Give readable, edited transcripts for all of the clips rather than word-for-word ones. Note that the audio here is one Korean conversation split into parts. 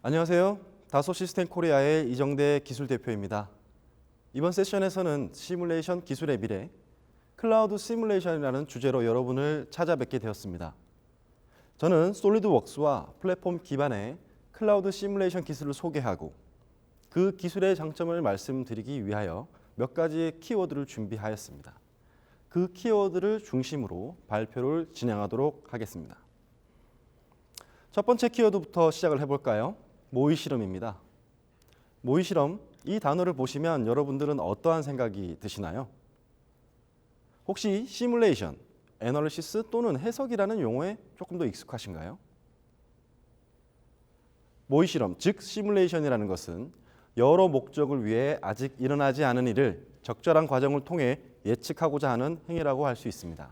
안녕하세요. 다소 시스템 코리아의 이정대 기술 대표입니다. 이번 세션에서는 시뮬레이션 기술의 미래, 클라우드 시뮬레이션이라는 주제로 여러분을 찾아뵙게 되었습니다. 저는 솔리드웍스와 플랫폼 기반의 클라우드 시뮬레이션 기술을 소개하고 그 기술의 장점을 말씀드리기 위하여 몇 가지의 키워드를 준비하였습니다. 그 키워드를 중심으로 발표를 진행하도록 하겠습니다. 첫 번째 키워드부터 시작을 해볼까요? 모의 실험입니다. 모의 실험, 이 단어를 보시면 여러분들은 어떠한 생각이 드시나요? 혹시 시뮬레이션, 애널리시스 또는 해석이라는 용어에 조금 더 익숙하신가요? 모의 실험, 즉 시뮬레이션이라는 것은 여러 목적을 위해 아직 일어나지 않은 일을 적절한 과정을 통해 예측하고자 하는 행위라고 할 수 있습니다.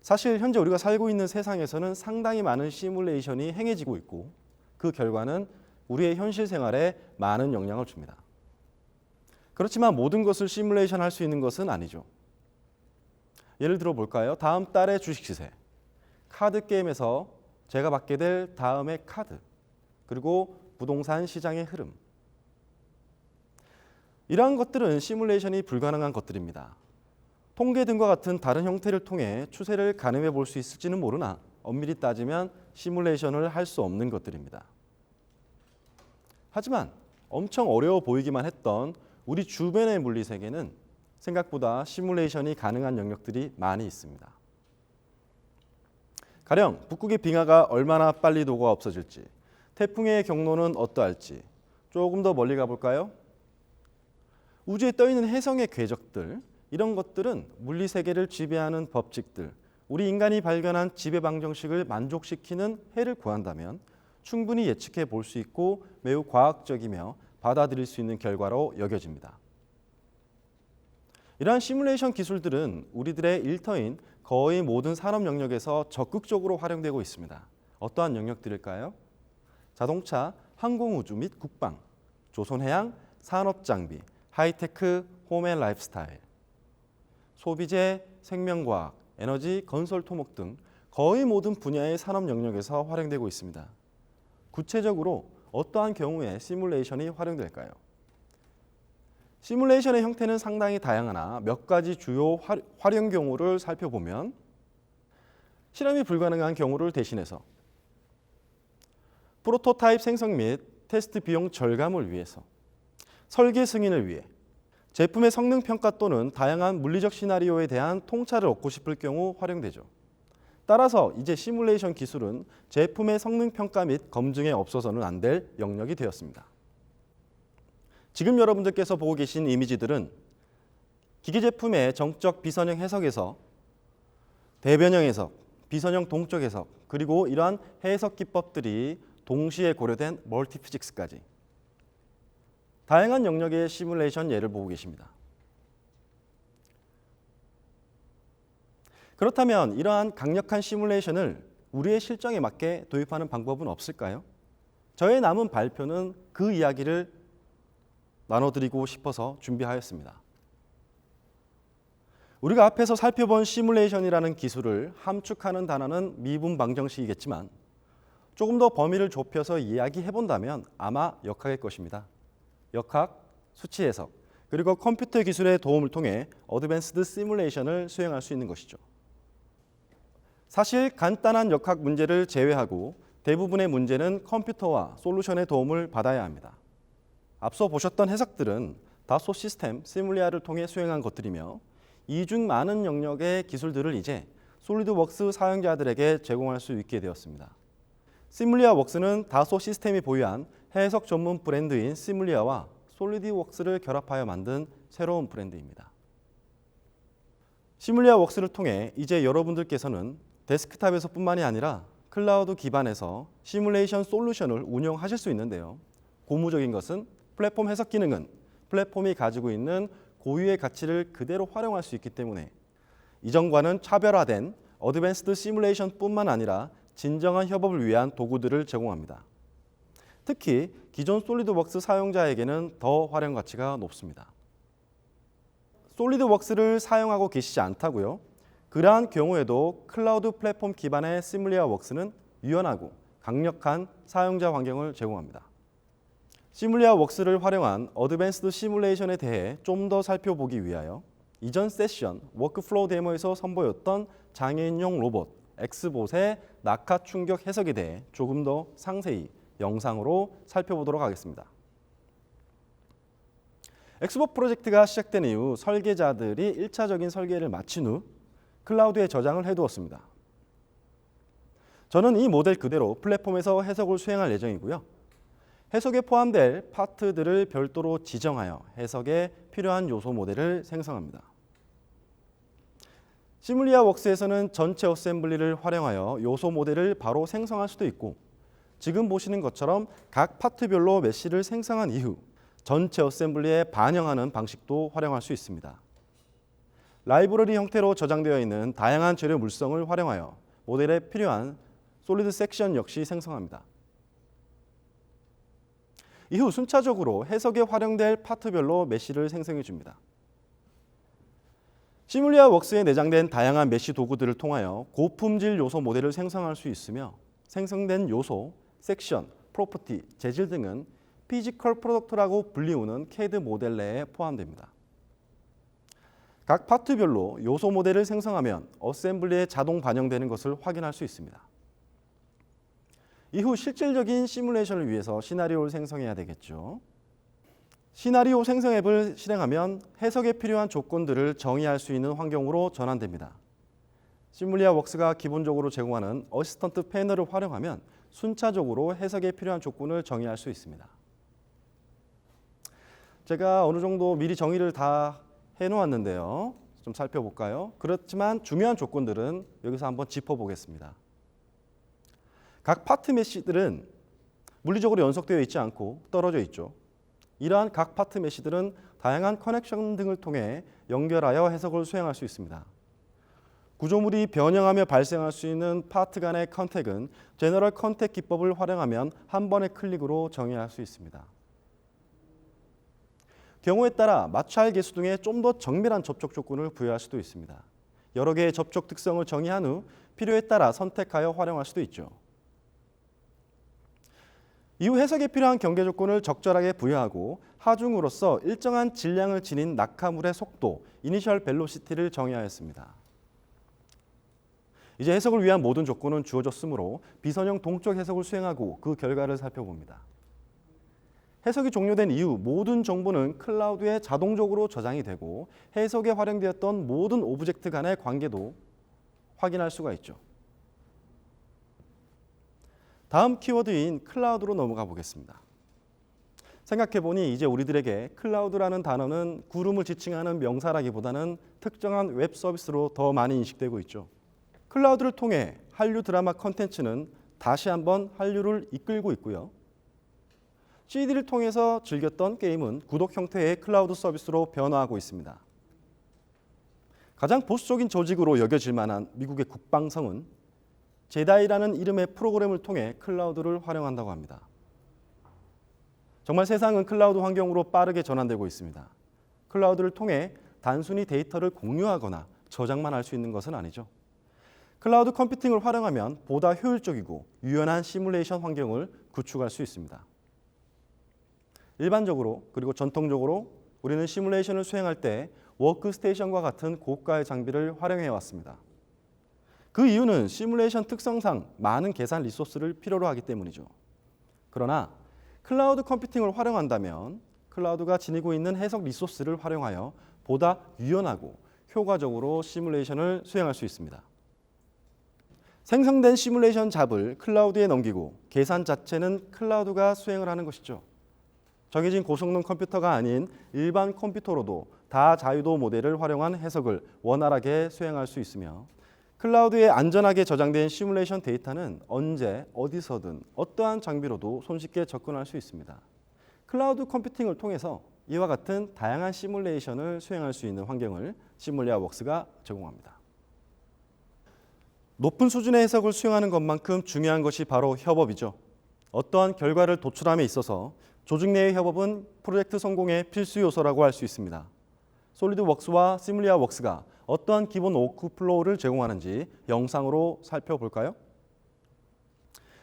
사실 현재 우리가 살고 있는 세상에서는 상당히 많은 시뮬레이션이 행해지고 있고 그 결과는 우리의 현실 생활에 많은 영향을 줍니다. 그렇지만 모든 것을 시뮬레이션 할 수 있는 것은 아니죠. 예를 들어 볼까요? 다음 달의 주식 시세, 카드 게임에서 제가 받게 될 다음의 카드, 그리고 부동산 시장의 흐름. 이러한 것들은 시뮬레이션이 불가능한 것들입니다. 통계 등과 같은 다른 형태를 통해 추세를 가늠해 볼 수 있을지는 모르나 엄밀히 따지면 시뮬레이션을 할 수 없는 것들입니다. 하지만 엄청 어려워 보이기만 했던 우리 주변의 물리 세계는 생각보다 시뮬레이션이 가능한 영역들이 많이 있습니다. 가령 북극의 빙하가 얼마나 빨리 녹아 없어질지, 태풍의 경로는 어떠할지 조금 더 멀리 가볼까요? 우주에 떠있는 혜성의 궤적들, 이런 것들은 물리 세계를 지배하는 법칙들, 우리 인간이 발견한 지배 방정식을 만족시키는 해를 구한다면 충분히 예측해 볼 수 있고 매우 과학적이며 받아들일 수 있는 결과로 여겨집니다. 이러한 시뮬레이션 기술들은 우리들의 일터인 거의 모든 산업 영역에서 적극적으로 활용되고 있습니다. 어떠한 영역들일까요? 자동차, 항공우주 및 국방, 조선해양, 산업장비, 하이테크, 홈앤라이프스타일, 소비재, 생명과학, 에너지, 건설, 토목 등 거의 모든 분야의 산업 영역에서 활용되고 있습니다. 구체적으로 어떠한 경우에 시뮬레이션이 활용될까요? 시뮬레이션의 형태는 상당히 다양하나 몇 가지 주요 활용 경우를 살펴보면 실험이 불가능한 경우를 대신해서 프로토타입 생성 및 테스트 비용 절감을 위해서 설계 승인을 위해 제품의 성능 평가 또는 다양한 물리적 시나리오에 대한 통찰을 얻고 싶을 경우 활용되죠. 따라서 이제 시뮬레이션 기술은 제품의 성능 평가 및 검증에 없어서는 안 될 영역이 되었습니다. 지금 여러분들께서 보고 계신 이미지들은 기계 제품의 정적 비선형 해석에서 대변형 해석, 비선형 동적 해석, 그리고 이러한 해석 기법들이 동시에 고려된 멀티피직스까지 다양한 영역의 시뮬레이션 예를 보고 계십니다. 그렇다면 이러한 강력한 시뮬레이션을 우리의 실정에 맞게 도입하는 방법은 없을까요? 저의 남은 발표는 그 이야기를 나눠드리고 싶어서 준비하였습니다. 우리가 앞에서 살펴본 시뮬레이션이라는 기술을 함축하는 단어는 미분 방정식이겠지만 조금 더 범위를 좁혀서 이야기해 본다면 아마 역학일 것입니다. 역학, 수치 해석, 그리고 컴퓨터 기술의 도움을 통해 어드밴스드 시뮬레이션을 수행할 수 있는 것이죠. 사실 간단한 역학 문제를 제외하고 대부분의 문제는 컴퓨터와 솔루션의 도움을 받아야 합니다. 앞서 보셨던 해석들은 다소 시스템, 시뮬리아를 통해 수행한 것들이며 이중 많은 영역의 기술들을 이제 솔리드웍스 사용자들에게 제공할 수 있게 되었습니다. 시뮬리아 웍스는 다소 시스템이 보유한 해석 전문 브랜드인 시뮬리아와 솔리드웍스를 결합하여 만든 새로운 브랜드입니다. 시뮬리아 웍스를 통해 이제 여러분들께서는 데스크탑에서 뿐만이 아니라 클라우드 기반에서 시뮬레이션 솔루션을 운영하실 수 있는데요. 고무적인 것은 플랫폼 해석 기능은 플랫폼이 가지고 있는 고유의 가치를 그대로 활용할 수 있기 때문에 이전과는 차별화된 어드밴스드 시뮬레이션 뿐만 아니라 진정한 협업을 위한 도구들을 제공합니다. 특히 기존 솔리드웍스 사용자에게는 더 활용 가치가 높습니다. 솔리드웍스를 사용하고 계시지 않다고요? 그러한 경우에도 클라우드 플랫폼 기반의 시뮬리아 웍스는 유연하고 강력한 사용자 환경을 제공합니다. 시뮬리아 웍스를 활용한 어드밴스드 시뮬레이션에 대해 좀 더 살펴보기 위하여 이전 세션 워크플로우 데모에서 선보였던 장애인용 로봇 엑스봇의 낙하 충격 해석에 대해 조금 더 상세히 영상으로 살펴보도록 하겠습니다. 엑스봇 프로젝트가 시작된 이후 설계자들이 1차적인 설계를 마친 후 클라우드에 저장을 해두었습니다. 저는 이 모델 그대로 플랫폼에서 해석을 수행할 예정이고요. 해석에 포함될 파트들을 별도로 지정하여 해석에 필요한 요소 모델을 생성합니다. 시뮬리아 웍스에서는 전체 어셈블리를 활용하여 요소 모델을 바로 생성할 수도 있고 지금 보시는 것처럼 각 파트별로 메시를 생성한 이후 전체 어셈블리에 반영하는 방식도 활용할 수 있습니다. 라이브러리 형태로 저장되어 있는 다양한 재료 물성을 활용하여 모델에 필요한 솔리드 섹션 역시 생성합니다. 이후 순차적으로 해석에 활용될 파트별로 메시를 생성해 줍니다. 시뮬리아 웍스에 내장된 다양한 메시 도구들을 통하여 고품질 요소 모델을 생성할 수 있으며 생성된 요소, 섹션, 프로퍼티, 재질 등은 피지컬 프로덕트라고 불리우는 CAD 모델 내에 포함됩니다. 각 파트별로 요소 모델을 생성하면 어셈블리에 자동 반영되는 것을 확인할 수 있습니다. 이후 실질적인 시뮬레이션을 위해서 시나리오를 생성해야 되겠죠. 시나리오 생성 앱을 실행하면 해석에 필요한 조건들을 정의할 수 있는 환경으로 전환됩니다. 시뮬리아 웍스가 기본적으로 제공하는 어시스턴트 패널을 활용하면 순차적으로 해석에 필요한 조건을 정의할 수 있습니다. 제가 어느 정도 미리 정의를 다 해놓았는데요. 좀 살펴볼까요? 그렇지만 중요한 조건들은 여기서 한번 짚어보겠습니다. 각 파트 메시들은 물리적으로 연속되어 있지 않고 떨어져 있죠. 이러한 각 파트 메시들은 다양한 커넥션 등을 통해 연결하여 해석을 수행할 수 있습니다. 구조물이 변형하며 발생할 수 있는 파트 간의 컨택은 제너럴 컨택 기법을 활용하면 한 번의 클릭으로 정의할 수 있습니다. 경우에 따라 마찰 계수 등의 좀 더 정밀한 접촉 조건을 부여할 수도 있습니다. 여러 개의 접촉 특성을 정의한 후 필요에 따라 선택하여 활용할 수도 있죠. 이후 해석에 필요한 경계 조건을 적절하게 부여하고 하중으로서 일정한 질량을 지닌 낙하물의 속도, 이니셜 벨로시티를 정의하였습니다. 이제 해석을 위한 모든 조건은 주어졌으므로 비선형 동적 해석을 수행하고 그 결과를 살펴봅니다. 해석이 종료된 이후 모든 정보는 클라우드에 자동적으로 저장이 되고 해석에 활용되었던 모든 오브젝트 간의 관계도 확인할 수가 있죠. 다음 키워드인 클라우드로 넘어가 보겠습니다. 생각해보니 이제 우리들에게 클라우드라는 단어는 구름을 지칭하는 명사라기보다는 특정한 웹 서비스로 더 많이 인식되고 있죠. 클라우드를 통해 한류 드라마 컨텐츠는 다시 한번 한류를 이끌고 있고요. CD를 통해서 즐겼던 게임은 구독 형태의 클라우드 서비스로 변화하고 있습니다. 가장 보수적인 조직으로 여겨질 만한 미국의 국방성은 제다이라는 이름의 프로그램을 통해 클라우드를 활용한다고 합니다. 정말 세상은 클라우드 환경으로 빠르게 전환되고 있습니다. 클라우드를 통해 단순히 데이터를 공유하거나 저장만 할 수 있는 것은 아니죠. 클라우드 컴퓨팅을 활용하면 보다 효율적이고 유연한 시뮬레이션 환경을 구축할 수 있습니다. 일반적으로 그리고 전통적으로 우리는 시뮬레이션을 수행할 때 워크스테이션과 같은 고가의 장비를 활용해 왔습니다. 그 이유는 시뮬레이션 특성상 많은 계산 리소스를 필요로 하기 때문이죠. 그러나 클라우드 컴퓨팅을 활용한다면 클라우드가 지니고 있는 해석 리소스를 활용하여 보다 유연하고 효과적으로 시뮬레이션을 수행할 수 있습니다. 생성된 시뮬레이션 잡을 클라우드에 넘기고 계산 자체는 클라우드가 수행을 하는 것이죠. 정해진 고성능 컴퓨터가 아닌 일반 컴퓨터로도 다자유도 모델을 활용한 해석을 원활하게 수행할 수 있으며 클라우드에 안전하게 저장된 시뮬레이션 데이터는 언제 어디서든 어떠한 장비로도 손쉽게 접근할 수 있습니다. 클라우드 컴퓨팅을 통해서 이와 같은 다양한 시뮬레이션을 수행할 수 있는 환경을 시뮬리아 웍스가 제공합니다. 높은 수준의 해석을 수행하는 것만큼 중요한 것이 바로 협업이죠. 어떠한 결과를 도출함에 있어서 조직 내의 협업은 프로젝트 성공의 필수 요소라고 할 수 있습니다. 솔리드웍스와 시뮬리아 웍스가 어떠한 기본 워크플로우를 제공하는지 영상으로 살펴볼까요?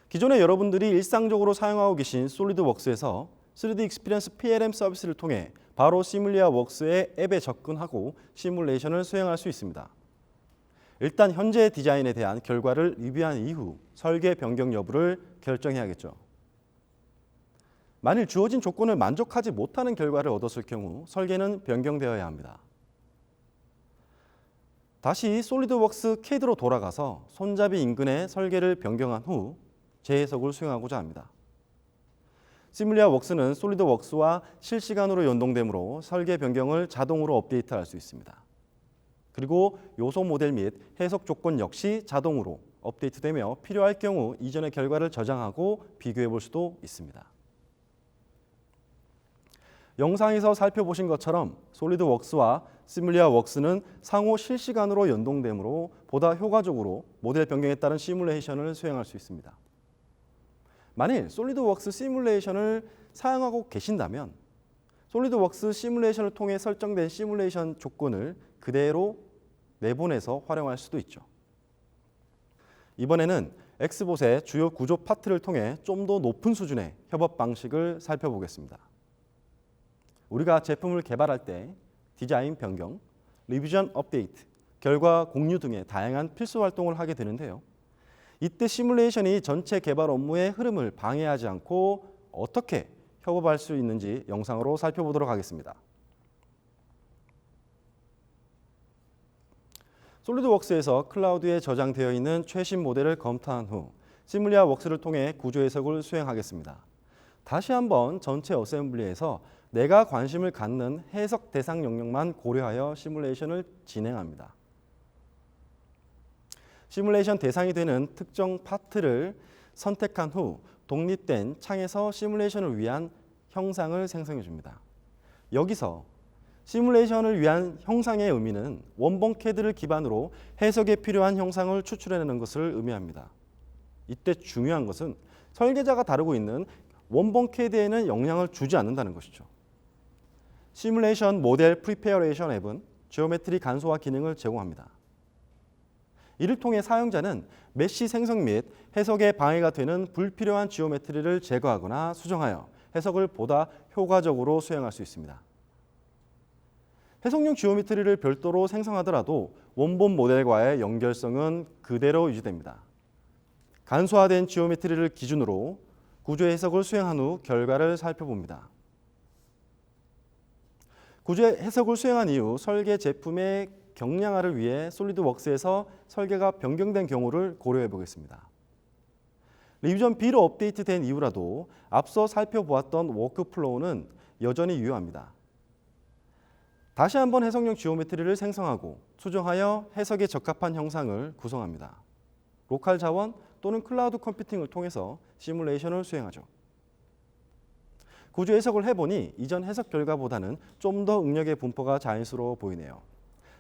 기존에 여러분들이 일상적으로 사용하고 계신 솔리드웍스에서 3D 익스피리언스 PLM 서비스를 통해 바로 시뮬리아 웍스의 앱에 접근하고 시뮬레이션을 수행할 수 있습니다. 일단 현재의 디자인에 대한 결과를 리뷰한 이후 설계 변경 여부를 결정해야겠죠. 만일 주어진 조건을 만족하지 못하는 결과를 얻었을 경우 설계는 변경되어야 합니다. 다시 솔리드웍스 CAD로 돌아가서 손잡이 인근의 설계를 변경한 후 재해석을 수행하고자 합니다. 시뮬리아 웍스는 솔리드웍스와 실시간으로 연동되므로 설계 변경을 자동으로 업데이트할 수 있습니다. 그리고 요소 모델 및 해석 조건 역시 자동으로 업데이트되며 필요할 경우 이전의 결과를 저장하고 비교해 볼 수도 있습니다. 영상에서 살펴보신 것처럼 솔리드웍스와 시뮬리아 웍스는 상호 실시간으로 연동되므로 보다 효과적으로 모델 변경에 따른 시뮬레이션을 수행할 수 있습니다. 만일 솔리드웍스 시뮬레이션을 사용하고 계신다면 솔리드웍스 시뮬레이션을 통해 설정된 시뮬레이션 조건을 그대로 내보내서 활용할 수도 있죠. 이번에는 엑스봇의 주요 구조 파트를 통해 좀 더 높은 수준의 협업 방식을 살펴보겠습니다. 우리가 제품을 개발할 때 디자인 변경, 리비전 업데이트, 결과 공유 등의 다양한 필수 활동을 하게 되는데요. 이때 시뮬레이션이 전체 개발 업무의 흐름을 방해하지 않고 어떻게 협업할 수 있는지 영상으로 살펴보도록 하겠습니다. 솔리드웍스에서 클라우드에 저장되어 있는 최신 모델을 검토한 후 시뮬리아 웍스를 통해 구조 해석을 수행하겠습니다. 다시 한번 전체 어셈블리에서 내가 관심을 갖는 해석 대상 영역만 고려하여 시뮬레이션을 진행합니다. 시뮬레이션 대상이 되는 특정 파트를 선택한 후 독립된 창에서 시뮬레이션을 위한 형상을 생성해 줍니다. 여기서 시뮬레이션을 위한 형상의 의미는 원본 CAD를 기반으로 해석에 필요한 형상을 추출해내는 것을 의미합니다. 이때 중요한 것은 설계자가 다루고 있는 원본 CAD에는 영향을 주지 않는다는 것이죠. 시뮬레이션 모델 프리페어레이션 앱은 지오메트리 간소화 기능을 제공합니다. 이를 통해 사용자는 메쉬 생성 및 해석에 방해가 되는 불필요한 지오메트리를 제거하거나 수정하여 해석을 보다 효과적으로 수행할 수 있습니다. 해석용 지오메트리를 별도로 생성하더라도 원본 모델과의 연결성은 그대로 유지됩니다. 간소화된 지오메트리를 기준으로 구조 해석을 수행한 후 결과를 살펴봅니다. 구조 해석을 수행한 이후 설계 제품의 경량화를 위해 솔리드웍스에서 설계가 변경된 경우를 고려해 보겠습니다. 리비전 B로 업데이트된 이후라도 앞서 살펴보았던 워크플로우는 여전히 유효합니다. 다시 한번 해석용 지오메트리를 생성하고 수정하여 해석에 적합한 형상을 구성합니다. 로컬 자원 또는 클라우드 컴퓨팅을 통해서 시뮬레이션을 수행하죠. 구조 해석을 해보니 이전 해석 결과보다는 좀 더 응력의 분포가 자연스러워 보이네요.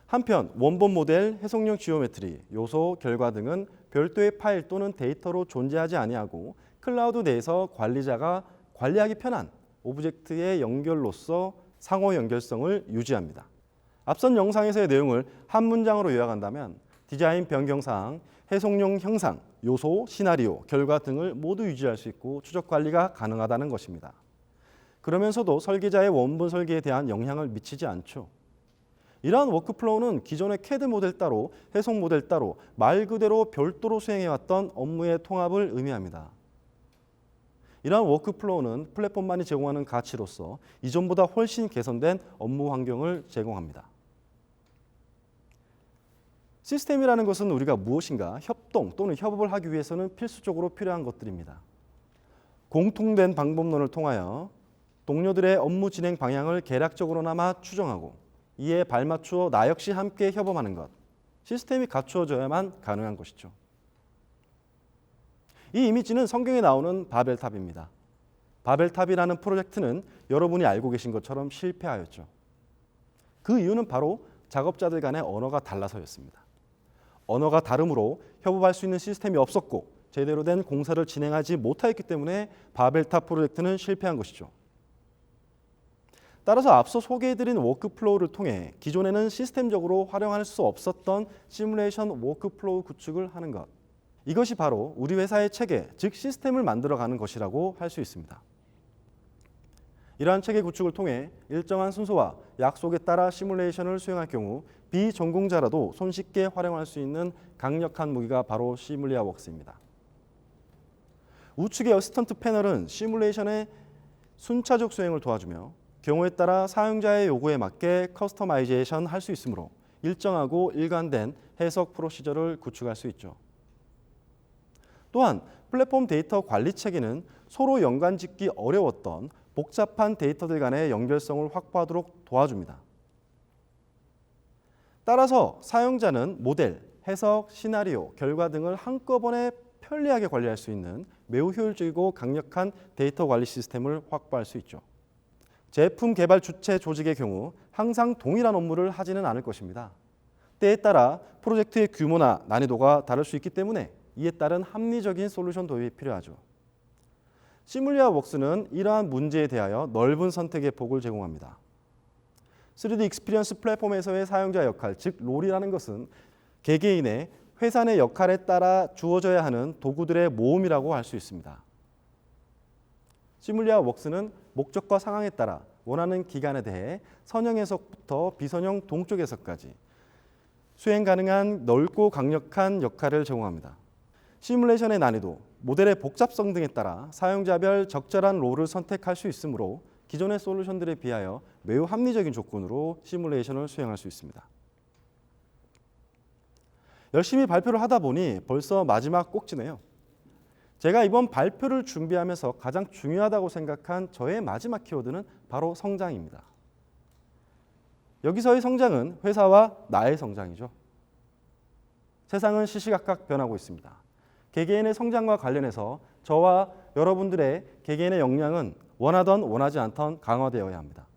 한편 원본 모델, 해석용 지오메트리, 요소, 결과 등은 별도의 파일 또는 데이터로 존재하지 아니하고 클라우드 내에서 관리자가 관리하기 편한 오브젝트의 연결로서 상호 연결성을 유지합니다. 앞선 영상에서의 내용을 한 문장으로 요약한다면 디자인 변경 사항, 해석용 형상, 요소, 시나리오, 결과 등을 모두 유지할 수 있고 추적 관리가 가능하다는 것입니다. 그러면서도 설계자의 원본 설계에 대한 영향을 미치지 않죠. 이러한 워크플로우는 기존의 CAD 모델 따로, 해석 모델 따로 말 그대로 별도로 수행해왔던 업무의 통합을 의미합니다. 이러한 워크플로우는 플랫폼만이 제공하는 가치로서 이전보다 훨씬 개선된 업무 환경을 제공합니다. 시스템이라는 것은 우리가 무엇인가 협동 또는 협업을 하기 위해서는 필수적으로 필요한 것들입니다. 공통된 방법론을 통하여 동료들의 업무 진행 방향을 계략적으로나마 추정하고 이에 발맞추어 나 역시 함께 협업하는 것, 시스템이 갖추어져야만 가능한 것이죠. 이 이미지는 성경에 나오는 바벨탑입니다. 바벨탑이라는 프로젝트는 여러분이 알고 계신 것처럼 실패하였죠. 그 이유는 바로 작업자들 간의 언어가 달라서였습니다. 언어가 다르므로 협업할 수 있는 시스템이 없었고 제대로 된 공사를 진행하지 못하였기 때문에 바벨탑 프로젝트는 실패한 것이죠. 따라서 앞서 소개해드린 워크플로우를 통해 기존에는 시스템적으로 활용할 수 없었던 시뮬레이션 워크플로우 구축을 하는 것, 이것이 바로 우리 회사의 체계, 즉 시스템을 만들어가는 것이라고 할 수 있습니다. 이러한 체계 구축을 통해 일정한 순서와 약속에 따라 시뮬레이션을 수행할 경우 비전공자라도 손쉽게 활용할 수 있는 강력한 무기가 바로 시뮬리아웍스입니다. 우측의 어시스턴트 패널은 시뮬레이션의 순차적 수행을 도와주며 경우에 따라 사용자의 요구에 맞게 커스터마이제이션 할 수 있으므로 일정하고 일관된 해석 프로시저를 구축할 수 있죠. 또한 플랫폼 데이터 관리 체계는 서로 연관짓기 어려웠던 복잡한 데이터들 간의 연결성을 확보하도록 도와줍니다. 따라서 사용자는 모델, 해석, 시나리오, 결과 등을 한꺼번에 편리하게 관리할 수 있는 매우 효율적이고 강력한 데이터 관리 시스템을 확보할 수 있죠. 제품 개발 주체 조직의 경우 항상 동일한 업무를 하지는 않을 것입니다. 때에 따라 프로젝트의 규모나 난이도가 다를 수 있기 때문에 이에 따른 합리적인 솔루션 도입이 필요하죠. 시뮬리아웍스는 이러한 문제에 대하여 넓은 선택의 폭을 제공합니다. 3D 익스피리언스 플랫폼에서의 사용자 역할, 즉 롤이라는 것은 개개인의 회사 내 역할에 따라 주어져야 하는 도구들의 모음이라고 할 수 있습니다. 시뮬리아웍스는 목적과 상황에 따라 원하는 기간에 대해 선형 해석부터 비선형 동적 해석까지 수행 가능한 넓고 강력한 역할을 제공합니다. 시뮬레이션의 난이도, 모델의 복잡성 등에 따라 사용자별 적절한 롤을 선택할 수 있으므로 기존의 솔루션들에 비하여 매우 합리적인 조건으로 시뮬레이션을 수행할 수 있습니다. 열심히 발표를 하다 보니 벌써 마지막 꼭지네요. 제가 이번 발표를 준비하면서 가장 중요하다고 생각한 저의 마지막 키워드는 바로 성장입니다. 여기서의 성장은 회사와 나의 성장이죠. 세상은 시시각각 변하고 있습니다. 개개인의 성장과 관련해서 저와 여러분들의 개개인의 역량은 원하던 원하지 않던 강화되어야 합니다.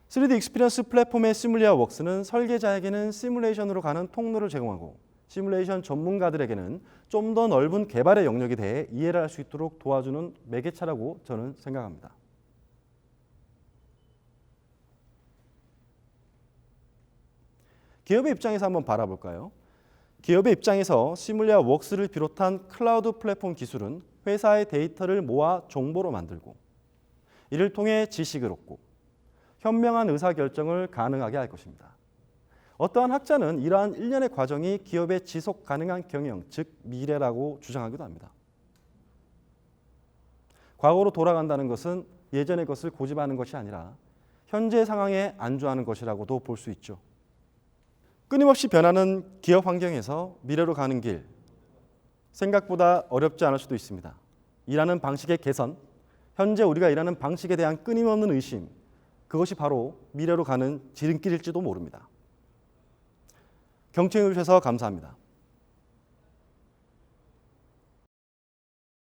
3D 익스피리언스 플랫폼의 시뮬리아웍스는 설계자에게는 시뮬레이션으로 가는 통로를 제공하고 시뮬레이션 전문가들에게는 좀 더 넓은 개발의 영역에 대해 이해를 할 수 있도록 도와주는 매개체라고 저는 생각합니다. 기업의 입장에서 한번 바라볼까요? 기업의 입장에서 시뮬리아웍스를 비롯한 클라우드 플랫폼 기술은 회사의 데이터를 모아 정보로 만들고 이를 통해 지식을 얻고 현명한 의사결정을 가능하게 할 것입니다. 어떠한 학자는 이러한 일련의 과정이 기업의 지속 가능한 경영, 즉 미래라고 주장하기도 합니다. 과거로 돌아간다는 것은 예전의 것을 고집하는 것이 아니라 현재 상황에 안주하는 것이라고도 볼 수 있죠. 끊임없이 변하는 기업 환경에서 미래로 가는 길, 생각보다 어렵지 않을 수도 있습니다. 일하는 방식의 개선, 현재 우리가 일하는 방식에 대한 끊임없는 의심, 그것이 바로 미래로 가는 지름길일지도 모릅니다. 경청해 주셔서 감사합니다.